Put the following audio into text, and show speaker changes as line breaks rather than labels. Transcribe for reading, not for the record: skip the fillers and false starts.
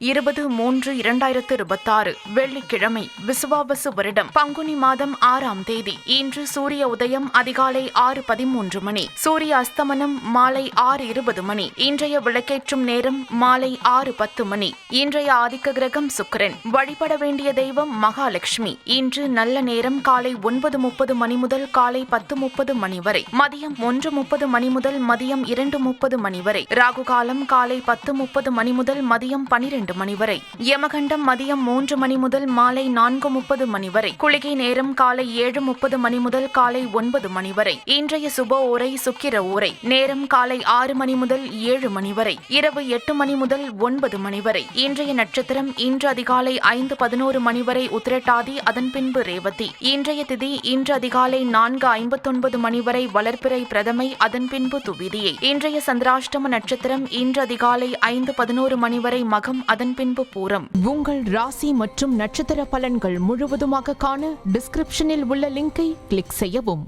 20-3-2026 வெள்ளிக்கிழமை விசுவாவசு வருடம் பங்குனி மாதம் 6ஆம் தேதி. இன்று சூரிய உதயம் அதிகாலை 6:13 மணி, சூரிய அஸ்தமனம் மாலை 6:20 மணி. இன்றைய விளக்கேற்றும் நேரம் மாலை 6:10 மணி. இன்றைய ஆதிக்க கிரகம் சுக்கிரன். வழிபட வேண்டிய தெய்வம் மகாலட்சுமி. இன்று நல்ல நேரம் காலை 9:30 மணி முதல் காலை 10:30 மணி வரை, மதியம் 1:30 மணி முதல் மதியம் 2:30 மணி வரை, ராகு காலம் காலை 10:30 மணி முதல் மதியம் 12 மணி வரை, யமகண்டம் மதியம் 3 மணி முதல் மாலை 4:30 மணி வரை, குளிகை நேரம் காலை 7:30 மணி முதல் காலை 9 மணி வரை. இன்றைய சுப ஓரை சுக்கிர ஓரை. நேரம் காலை 6 மணி முதல் 7 மணி வரை, இரவு 8 மணி முதல் 9 மணி வரை. இன்றைய நட்சத்திரம் இன்று அதிகாலை 5:11 மணி வரை உத்திரட்டாதி, அதன் பின்பு ரேவதி. இன்றைய திதி இன்று அதிகாலை 4:59 மணி வரை வளர்பிறை பிரதமை, அதன் பின்பு துவிதியை. இன்றைய சந்திராஷ்டம நட்சத்திரம் இன்று அதிகாலை 5:11 மணி வரை மகம், அதன் பின்பு பூரம். உங்கள் ராசி மற்றும் நட்சத்திர பலன்கள் முழுவதுமாக காண டிஸ்கிரிப்ஷனில் உள்ள லிங்கை கிளிக் செய்யவும்.